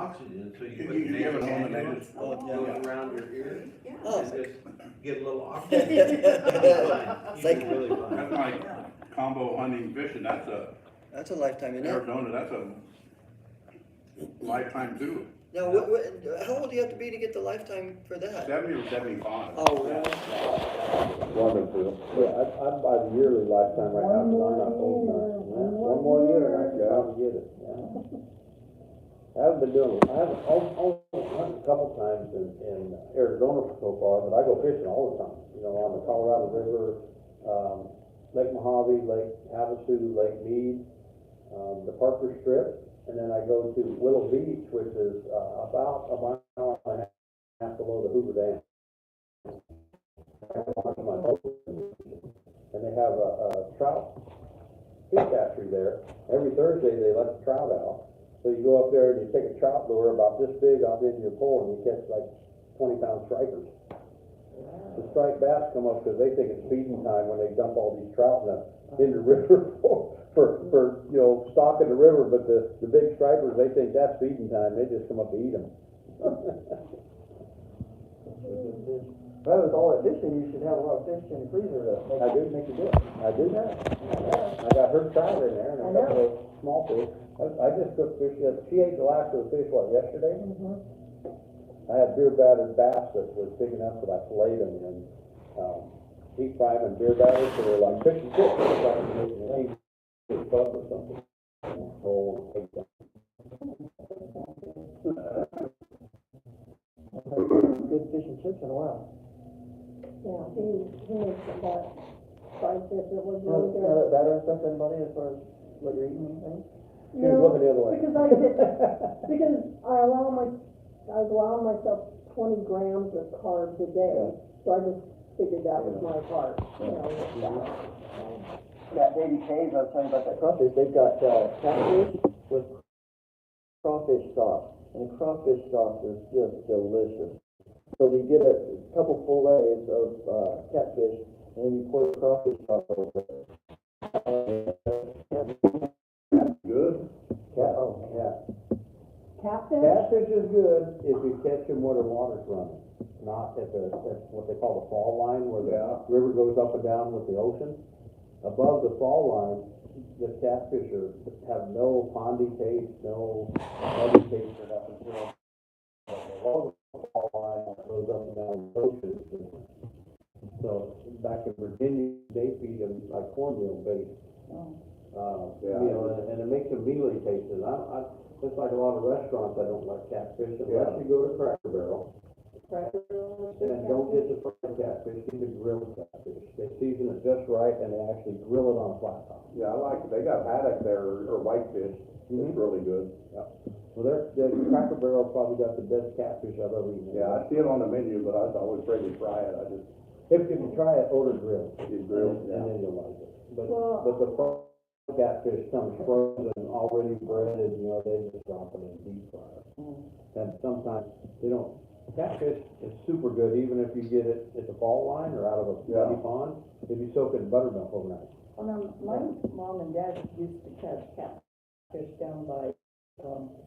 oxygen, so you Can put you give it nasal on the on nose? it, goes around your ear, Oh. and just get a little oxygen. It's Like- really fun. That's like combo hunting, fishing, That's a lifetime, isn't it? Arizona, that's a lifetime too. Now, how old do you have to be to get the lifetime for that? 70 or 75. Oh, really? Wonderful. Yeah, I'm by the yearly lifetime right now, because I'm not old enough. One more year and I can probably get it, yeah. I haven't been doing it, I haven't, only hunted a couple times in Arizona so far, but I go fishing all the time. You know, on the Colorado River, Lake Mojave, Lake Havasu, Lake Mead, the Parker Strip, and then I go to Willow Beach, which is about a mile and a half below the Hoover Dam. And they have a trout fish hatchery there. Every Thursday they let the trout out. So you go up there and you take a trout lure about this big out into your pole and you catch like 20-pound stripers. The striped bass come up because they think it's feeding time when they dump all these trout in the river for you know, stock in the river, but the big stripers, they think that's feeding time, they just come up to eat them. Well, with all that fishing, you should have a lot of fish in the freezer to make you do it. I do that. I got her trout in there and a couple of small fish. I just cooked fish, she ate the last of the fish, yesterday? I had beer battered bass that was big enough that I filleted them in, deep fry them in beer batter, so they're like fish and chips, like a bug or something. Oh, take that. Good fish and chips in a while. Yeah, he makes that fried fish, it was Well, really you know, good. that batter affect anybody as far as what you're eating and things? She was looking the other way. Because I allow myself 20 grams of carbs a day, so I just figured that was my part, you know. That Baby Caves, I was telling you about that crawfish, they've got catfish with crawfish sauce, and the crawfish sauce is just delicious. So you get a couple fillets of catfish, and then you pour the crawfish sauce over it. Good? Yeah. Catfish? Catfish is good if you catch them where the water's running, not at what they call the fall line, where the river goes up and down with the ocean. Above the fall line, the catfish have no pondy taste, no muddy taste or nothing to them. But below the fall line, it goes up and down the ocean. So back in Virginia, they feed them like cornmeal based. Meal, and it makes them mealy tasted. Just like a lot of restaurants, I don't like catfish unless you go to Cracker Barrel. And don't get the fried catfish, get the grilled catfish. They season it just right and they actually grill it on a flat top. Yeah, I like it. They got haddock there, or whitefish. It's really good. Yeah. Well, the Cracker Barrel probably got the best catfish I've ever eaten. Yeah, I see it on the menu, but I was always afraid to try it. If you try it, order grilled. It's grilled, And then you'll like it. But the fried catfish comes frozen, already breaded, you know, they just drop it in deep fryer. And sometimes they don't. Catfish is super good, even if you get it at the fall line or out of a muddy pond, if you soak it in buttermilk overnight. Well, now, my mom and dad used to catch catfish down by,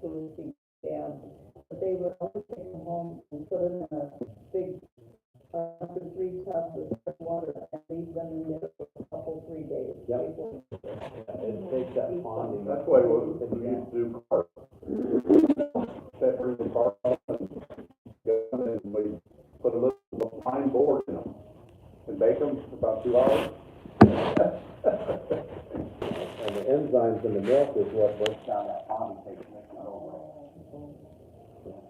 Lucy Dam, but they would always take them home and put them in a big, 3 tubs of fresh water and leave them in there for a couple, 3 days. Yep. It takes that ponding. That's what it was, we used to do carp. Set for the carp, and we put a little pine board in them, and bake them for about 2 hours. And the enzymes in the milk is what breaks down that ponding taste, makes it go away.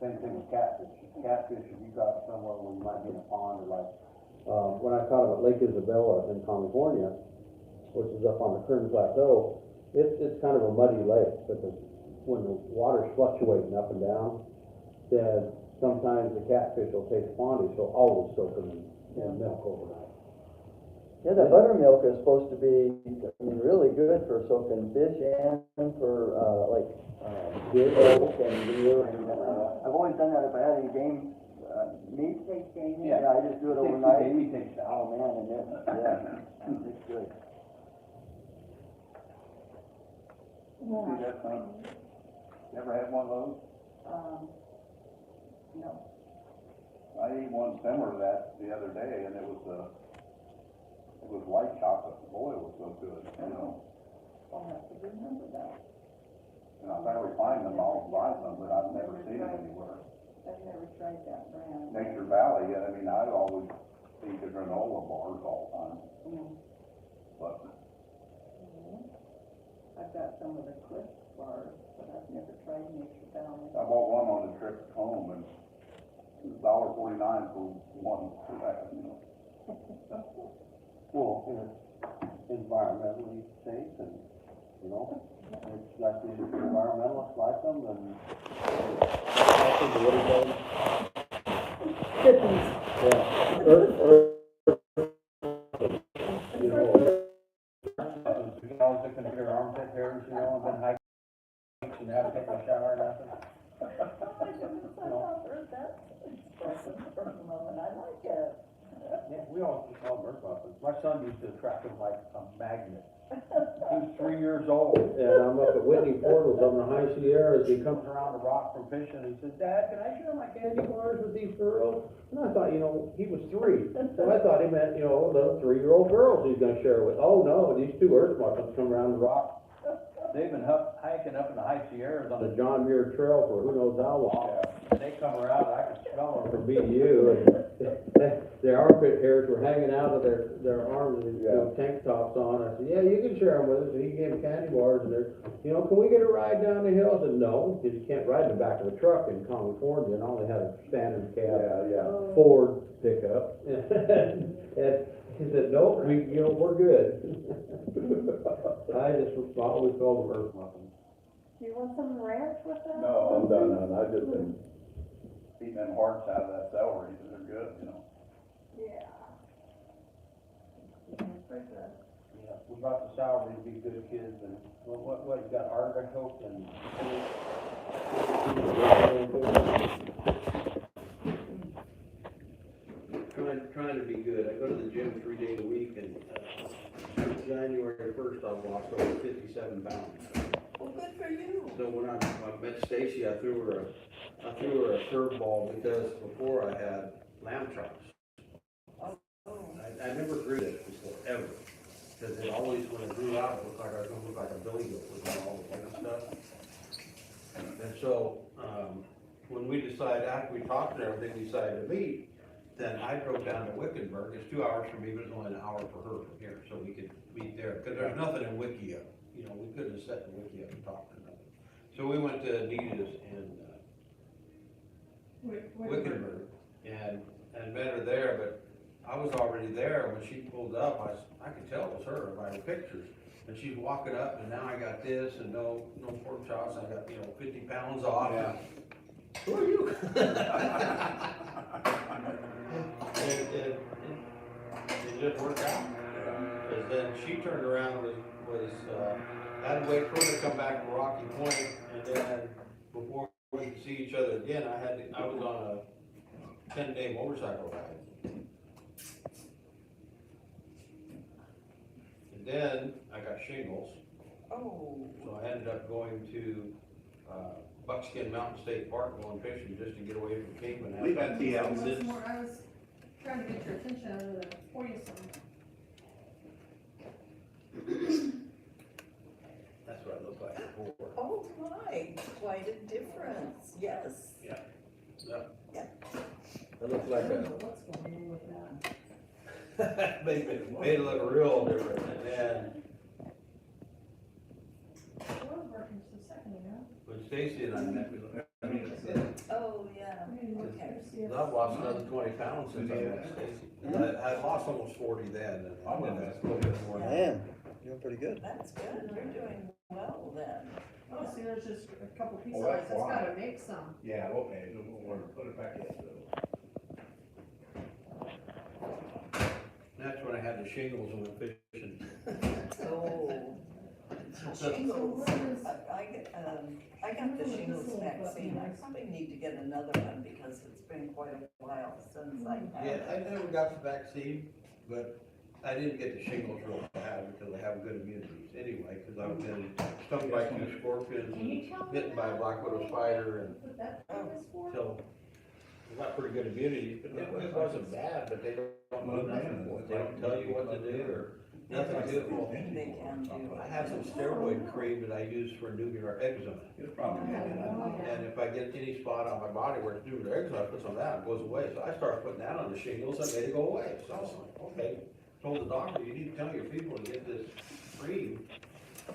Same thing with catfish. Catfish, if you got it somewhere where you might be in a pond or like, when I caught them at Lake Isabella in California, which is up on the Kern Plateau, it's kind of a muddy lake, but when the water's fluctuating up and down, then sometimes the catfish will taste pondy, so always soak them in milk overnight. Yeah, that buttermilk is supposed to be, really good for soaking fish and for, deer milk and deer. I've always done that if I had any game, meat. Take game, Yeah, I just do it overnight. Gamey takes that. Oh, man, and it's good. See that thing? Never had one of those? No. I ate one similar to that the other day, and it was white chocolate. Boy, it was so good, you know. I'll have to remember that. And if I ever find them, I'll buy some, but I've never seen them anywhere. I've never tried that brand. Nature Valley, I mean, I always eat the granola bars all the time, Mm. but I've got some of the Cliff bars, but I've never tried Nature Valley. I bought one on the trip home, and it was $1.49 for one for that, you know. Well, and it's environmentally safe and, you know, it's like the environmentalists like them and. What do you call them? Hippies. Yeah. You know, always looking at your armpit hairs, you know, and then hiking and haven't taken a shower or nothing. I heard that. I like it. Yeah, we always just call them bird muffins. My son used to attract them like a magnet. He was 3 years old, and I'm up at Whitney Portals on the High Sierras. He comes around the rock from fishing, and he says, "Dad, can I share my candy bars with these girls?" And I thought, you know, he was 3, so I thought he meant, you know, little 3-year-old girls he's gonna share with. Oh, no, these 2 earth muffins come around the rock. They've been hiking up in the High Sierras on the John Muir Trail for who knows how long. And they come around, and I can smell them from BU, and their armpit hairs were hanging out of their arms with tank tops on. I said, "Yeah, you can share them with us." And he gave them candy bars, and they're, you know, "Can we get a ride down the hill?" I said, "No, because you can't ride in the back of the truck in California, and all they had a standard cab Ford pickup." And he said, "No, we're good." I just always called them earth muffins. Do you want some ranch with that? No, I'm done, I've just been eating them hearts out of that celery, they're good, you know. Yeah. Yeah, we bought the salary to be good kids, and what, you got artichoke and. Trying to be good. I go to the gym 3 days a week, and January 1st, I've lost over 57 pounds. Well, good for you. So when I met Stacy, I threw her a curveball because before I had lamb chops. I never grew this before, ever. Because it always, when it grew out, it looked like I was gonna look like a billy goat with all the other stuff. And so, when we decided, after we talked and everything, we decided to meet, then I drove down to Wickenburg. It's 2 hours from me, but it's only an hour for her from here, so we could meet there. Because there's nothing in Wikia, you know, we couldn't have set in Wikia and talked to nothing. So we went to Anita's in Wickenburg and met her there, but I was already there when she pulled up. I could tell it was her by the pictures. And she's walking up, and now I got this, and no pork chops. I got, 50 pounds off. Yeah. Who are you? It just worked out. Because then she turned around and had to wait for her to come back from Rocky Point, and then before we could see each other again, I was on a 10-day motorcycle ride. And then I got shingles. Oh. So I ended up going to Buckskin Mountain State Park, going fishing just to get away from Kingman. Leave that tea out. I was trying to get your attention other than pour you some. That's what I look like before. Oh, my, quite a difference, yes. Yeah. Yeah. I look like I don't know what's going on with that. made it look real different, and then Well, working just a second ago. when Stacy and I met, we looked, Oh, yeah, okay. I've lost another 20 pounds since I met Stacy. I lost almost 40 then, and I'm gonna a little bit more now. Man, doing pretty good. That's good, you're doing well then. Oh, see, there's just a couple pieces, Oh, I that's just why. gotta make some. Yeah, okay, we'll put it back in. That's when I had the shingles and went fishing. Oh. Shingles, I got the shingles vaccine, I probably need to get another one because it's been quite a while since I had Yeah, it. I never got the vaccine, but I didn't get the shingles real bad because I have good immunities anyway, because I've been stung by 2 scorpions, and bitten by a black widow spider, and so I got pretty good immunity, but it wasn't bad, but they don't know nothing for it. They don't tell you what to do or nothing to do. They can do. I have some steroid cream that I use for nubular eczema. It's probably. And if I get any spot on my body where it's nubular eczema, I put some of that, it goes away. So I started putting that on the shingles, and made it go away. So I was like, okay. Told the doctor, you need to tell your people to get this cream,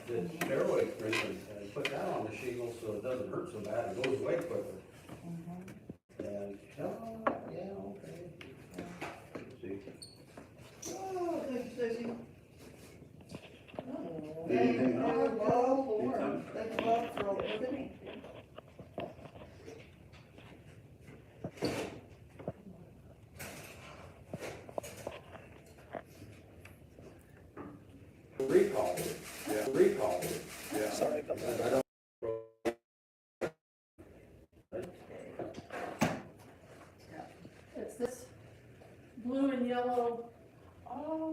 this steroid cream, and put that on the shingles so it doesn't hurt so bad, it goes away quicker. And, oh, yeah, okay. Let's see. Oh, thanks, Stacy. Anything else? Oh, Bob, thanks Bob for all the things. Recall, yeah, recall. Yeah. Sorry about that. I don't. It's this blue and yellow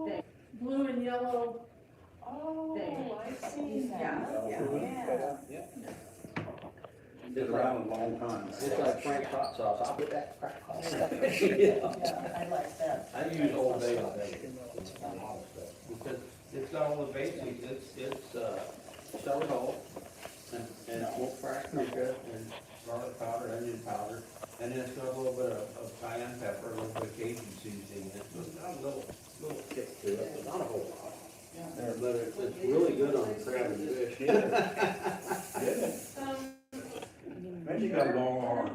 thing, blue and yellow thing. I see that. Yeah. Been around a long time. It's like Frank's hot sauce, I'll put that crack on. Yeah, I like that. I use Old Bay all day. Because it's got all the basics, it's sourdough, and smoked paprika, and garlic powder, onion powder, and then it's got a little bit of cayenne pepper, a little bit of Cajun seasoning, and it's got a little kick to it, but not a whole lot. But it's really good on crab and fish. Man, you got a long arm.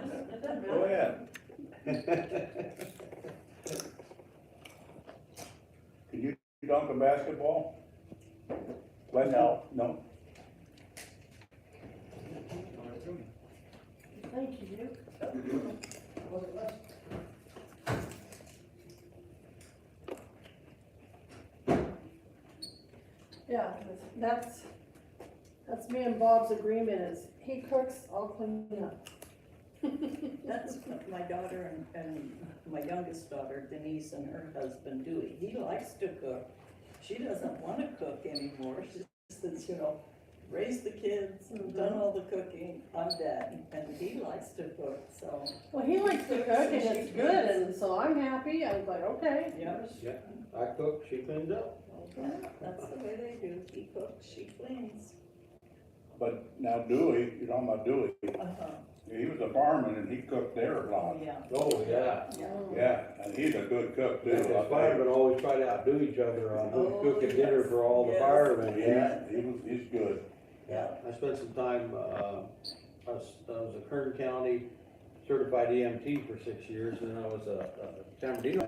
Go ahead. Can you dunk a basketball? Well, no. Thank you. Yeah, that's me and Bob's agreement is he cooks, I'll clean up. That's what my daughter and my youngest daughter Denise and her husband Dewey. He likes to cook. She doesn't want to cook anymore. She says, raise the kids, done all the cooking, I'm done. And he likes to cook, so. Well, he likes to cook and it's good, and so I'm happy, I was like, okay. Yeah. Yeah, I cook, she cleans up. Okay, that's the way they do. He cooks, she cleans. But now Dewey, you're talking about Dewey, Uh-huh. he was a fireman and he cooked there a lot. Oh, yeah. Oh, yeah. Yeah. Yeah, and he's a good cook too. The firemen always try to outdo each other on who's Oh, cooking dinner yes. for all the Yes. firemen, yeah. Yeah, he's good. Yeah. I spent some time, I was a Kern County certified EMT for 6 years, and then I was a San Bernardino.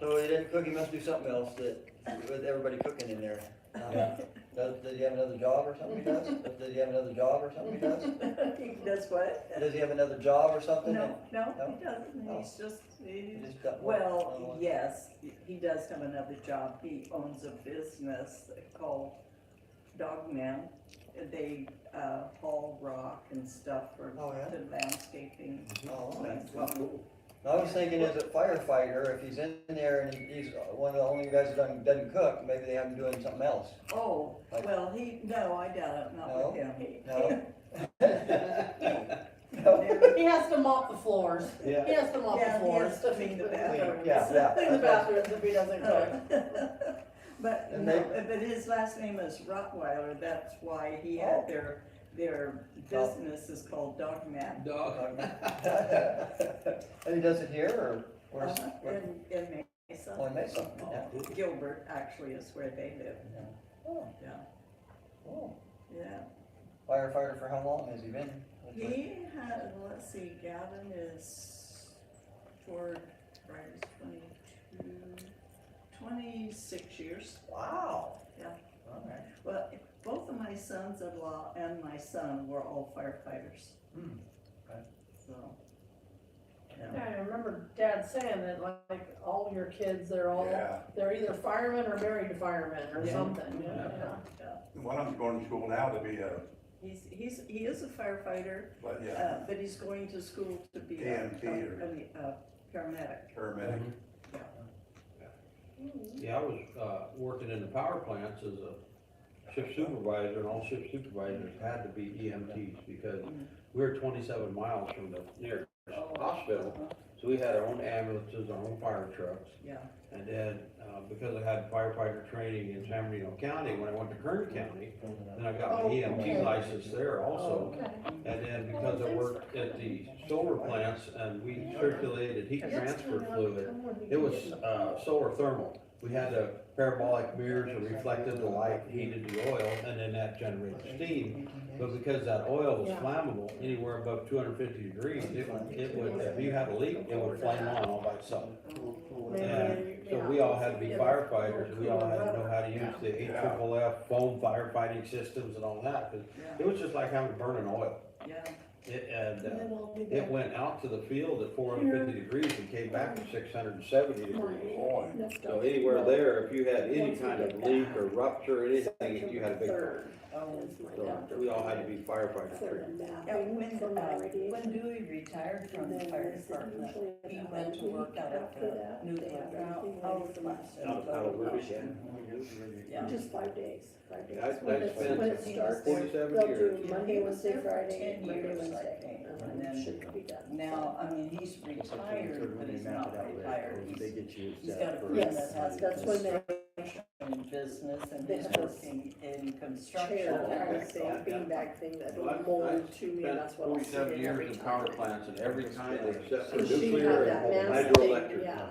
So he didn't cook, he must do something else with everybody cooking in there. Yeah. Does he have another job or something he does? Does he have another job or something he does? He does what? Does he have another job or something? No, No? he doesn't. Oh. He's just, He just got one. well, yes, he does have another job. He owns a business called Dogman. They haul rock and stuff for Oh, yeah? to landscaping. Oh, okay. Well, I was thinking as a firefighter, if he's in there and he's one of the only guys that doesn't cook, maybe they have him doing something else. Oh, Like- well, no, I doubt it, not No? with him. No? He has to mop the floors. Yeah. He has to mop the Yeah, he floors. has to clean the bathrooms. Yeah. Clean the bathrooms if he doesn't cook. But, And no, but his last name is Rottweiler, that's why he had their business is called Dogman. Dog. And he does it here, or where's? In Mesa. Oh, in Mesa. Yeah. Gilbert actually is where they live, Oh, yeah, oh. yeah. Firefighter for how long has he been? He had, let's see, Gavin is toward, right, is 26 years. Wow. Yeah. All right. Well, both of my sons-in-law and my son were all firefighters. Hmm. So, Yeah, yeah. I remember Dad saying that like all your kids, they're either firemen or married to firemen or Yeah. something, Yeah. yeah. One of them's going to school now to be a, He is a firefighter, but yeah, but he's going to school to be EMT or a paramedic. paramedic. Yeah, I was, working in the power plants as a shift supervisor, and all shift supervisors had to be EMTs, because we were 27 miles from the nearest hospital, so we had our own ambulances, our own fire trucks. Yeah. And then, because I had firefighter training in San Bernardino County, when I went to Kern County, then I got my EMT license there also. And then because I worked at the solar plants and we circulated heat transfer fluid, it was, solar thermal. We had the parabolic mirrors that reflected the light, heated the oil, and then that generated steam. But because that oil was flammable, anywhere above 250 degrees, it would, if you had a leak, it would flame on all by itself. And so we all had to be firefighters, and we all had to know how to use the AFFF foam firefighting systems and all that, because it was just like having to burn an oil. Yeah. It went out to the field at 450 degrees and came back at 670 degrees. So anywhere there, if you had any kind of leak or rupture or anything, you had a big problem. So we all had to be firefighters trained. Yeah, when Dewey retired from the fire department, he went to work out at the nuclear power plant. Out of Riverside. Yeah. Just 5 days. I When it spent starts, 47 they'll years. do Monday, Wednesday, Friday, 10 Monday, years, I Wednesday. think, And and then then should be done. now, I mean, he's retired, but he's not retired. He's got a friend Yes, that has that's when they in business and They he's have this working in chair construction. kind of thing, beanbag thing that Well, molded to me, and that's what I'll see Spent 47 it every years in time. power plants and every kind except for So she nuclear had that and mask thing, hydroelectric. yeah.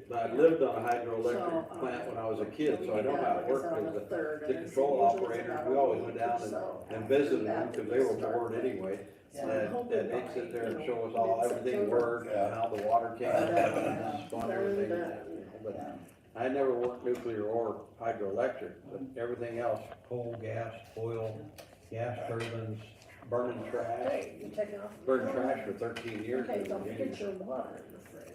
But I lived on a So, hydroelectric plant when I was a kid, so I know how it we worked, did that, like I said, on because the third, the and it's control usually operators, about we a always week went or down so and after visited them, that because we they were start bored that. anyway. So I'm And hoping they'd by, sit there and you show know, us all, everything worked, and how the water came down, and spun everything. But I never worked nuclear or hydroelectric, but everything else, coal, gas, oil, gas turbines, burning trash. Hey, you take it off. Burned trash for 13 years. Okay, don't forget your water in the fridge.